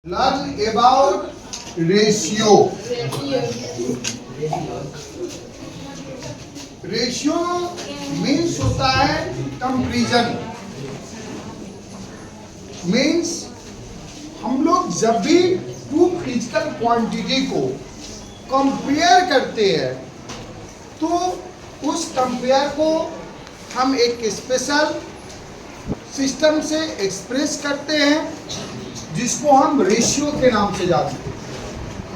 Learn about ratio. Ratio means होता है comparison. Means हम लोग जब भी टू फिजिकल क्वांटिटी को कंपेयर करते हैं तो उस कंपेयर को हम एक स्पेशल सिस्टम से एक्सप्रेस करते हैं जिसको हम रेशियो के नाम से जानते हैं।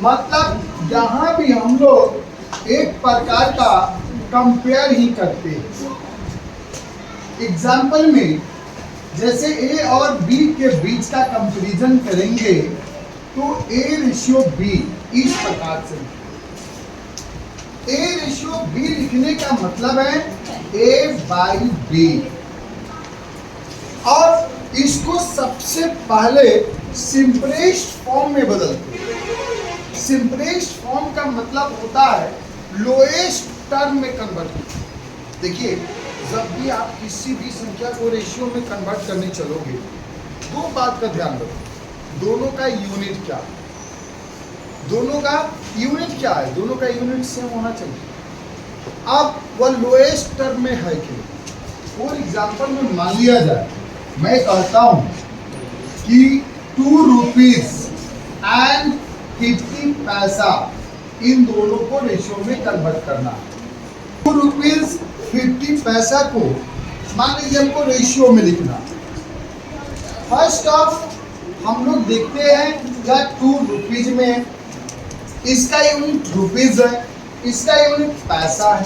मतलब यहाँ भी हम लोग एक प्रकार का कंपेयर ही करते हैं। एग्जाम्पल में जैसे ए और बी के बीच का कंपैरिजन करेंगे तो ए रेशियो बी इस प्रकार से। ए रेशियो बी लिखने का मतलब है ए बाई बी, और इसको सबसे पहले सिंपलेस्ट फॉर्म में बदलते हैं। सिंपलेस्ट फॉर्म का मतलब होता है लोएस्ट टर्म में कन्वर्ट। देखिए, जब भी आप किसी भी संख्या को रेशियो में कन्वर्ट करने चलोगे, दो बात का ध्यान रखो। दोनों का यूनिट क्या है? दोनों का यूनिट क्या है? दोनों का यूनिट सेम होना चाहिए। अब वह लोएस्ट टर्म में है कि फॉर एग्जाम्पल में मान लिया जाए, मैं कहता हूं कि 2 रुपीज एंड 50 पैसा, इन दोनों को रेशियो में कन्वर्ट करना है। 2 रुपीज 50 पैसा को मान लीजिए हमको रेशियो में लिखना। फर्स्ट ऑफ हम लोग देखते हैं या 2 रुपीज में, इसका यूनिट रुपीज है, इसका यूनिट पैसा है,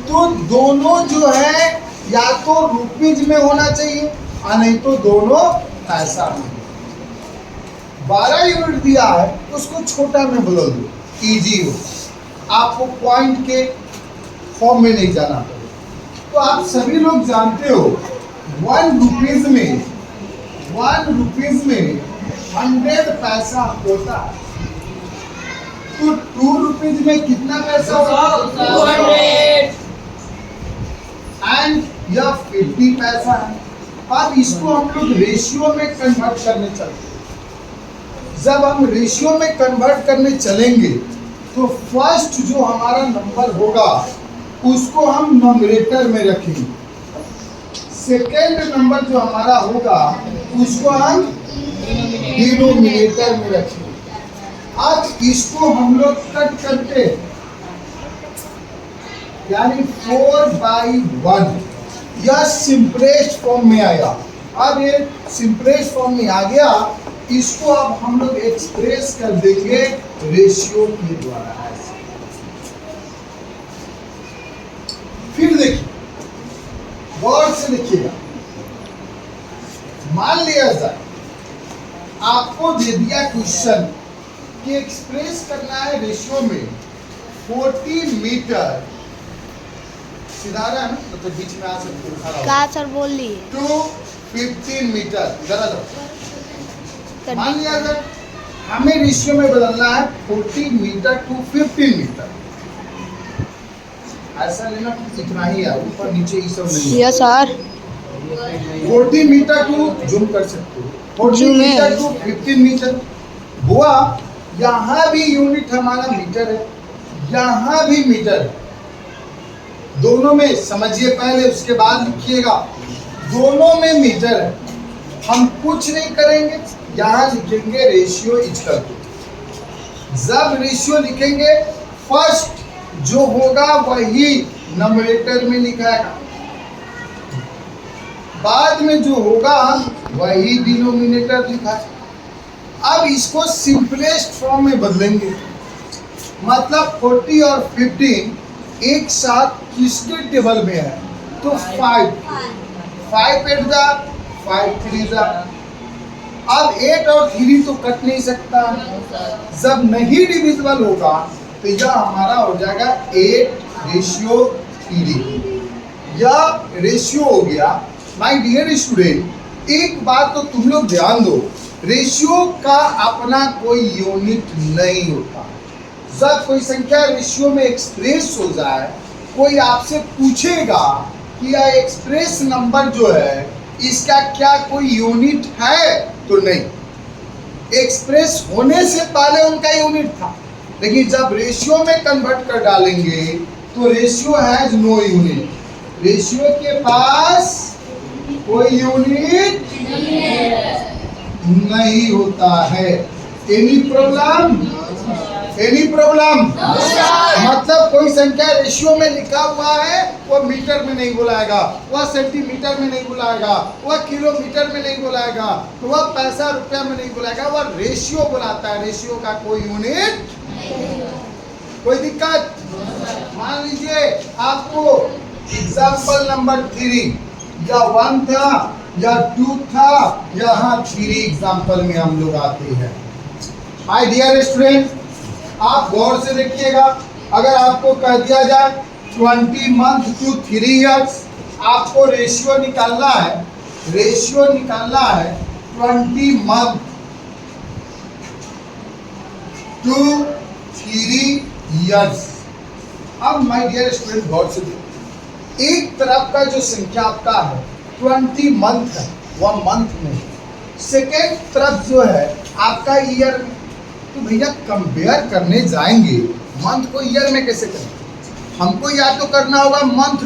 तो दोनों जो है या तो रुपीज में होना चाहिए और नहीं तो दोनों पैसा में। 12 यूनिट दिया है तो उसको छोटा में बदल दो, इजी हो, आपको पॉइंट के फॉर्म में नहीं जाना पड़ेगा। तो आप सभी लोग जानते हो 1 रुपीज में 100 पैसा होता है, तो 2 रुपीज में कितना पैसा होता है? 200 एंड यह 50 पैसा है। अब इसको हम लोग रेशियो में कन्वर्ट करने चलते हैं। जब हम रेशियो में कन्वर्ट करने चलेंगे तो फर्स्ट जो हमारा नंबर होगा उसको हम नॉमिनेटर में रखेंगे, सेकेंड नंबर जो हमारा होगा उसको हम डिनोमिनेटर में रखेंगे। अब इसको हम लोग कट करते हैं, यानी 4/1 यह सिंपलेस्ट फॉर्म में आया। अब ये सिंपलेस्ट फॉर्म में आ गया, इसको अब हम लोग एक्सप्रेस कर देंगे रेशियो के द्वारा। फिर देखिए, गौर से देखिएगा, मान लिया जाए आपको दे दिया क्वेश्चन कि एक्सप्रेस करना है रेशियो में 40 मीटर, सीधा रहा है ना, तो बीच में आ सकते हो, क्या सर बोल लिए? To 15 metre. इधर आ जाओ। मान लिया जाए हमें रेशियो में बदलना है 40 मीटर टू 15 मीटर। ऐसा लेना इतना ही है, ऊपर नीचे ये सब नहीं। Yes sir. 40 metre to zoom कर सकते हो, 40 मीटर टू 15 मीटर हुआ। यहाँ भी यूनिट हमारा मीटर है, यहाँ भी मीटर है, दोनों में समझिए पहले, उसके बाद लिखिएगा। दोनों में मीटर है। हम कुछ नहीं करेंगे, यहाँ लिखेंगे रेशियो इक्वल टू। जब रेशियो लिखेंगे फर्स्ट जो होगा वही नॉमिनेटर में लिखाएगा, बाद में जो होगा वही डिनोमिनेटर लिखा। अब इसको सिंपलेस्ट फॉर्म में बदलेंगे, मतलब 40 और 15 एक साथ किसके टेबल में है, तो 5 8 जा 5 3 जा। अब 8 और 3 तो कट नहीं सकता, जब नहीं डिविजिबल होगा तो यह हमारा हो जाएगा 8/3। यह रेशियो हो गया। माय डियर स्टूडेंट, एक बात तो तुम लोग ध्यान दो, रेशियो का अपना कोई यूनिट नहीं होता। जब कोई संख्या रेशियो में एक्सप्रेस हो जाए, कोई आपसे पूछेगा कि यह एक्सप्रेस नंबर जो है इसका क्या कोई यूनिट है, तो नहीं। एक्सप्रेस होने से पहले उनका यूनिट था, लेकिन जब रेशियो में कन्वर्ट कर डालेंगे तो ratio has no unit, ratio के पास कोई यूनिट नहीं होता है। Any problem? Any problem? मतलब कोई संख्या रेशियो में लिखा हुआ है वो मीटर में नहीं बुलाएगा, वह सेंटीमीटर में नहीं बुलाएगा, वह किलोमीटर में नहीं बुलाएगा, तो वह पैसा रुपया में नहीं बुलाएगा, वह रेशियो बुलाता है। रेशियो का कोई यूनिट, कोई दिक्कत? मान लीजिए आपको एग्जाम्पल नंबर 3 या 1 था या 2 था, यहाँ 3 एग्जाम्पल में हम लोग आते हैं। माय डियर स्टूडेंट, आप गौर से देखिएगा, अगर आपको कह दिया जाए 20 मंथ टू 3 इयर्स, आपको रेशियो निकालना है, रेशियो निकालना है 20 मंथ टू 3 इयर्स। अब माय डियर स्टूडेंट गौर से देखिए, एक तरफ का जो संख्या आपका है 20 मंथ है, वह मंथ में, सेकेंड तरफ जो है आपका ईयर में, तो भैया कंपेयर करने जाएंगे मंथ को ईयर में कैसे करें? हमको या तो करना होगा मंथ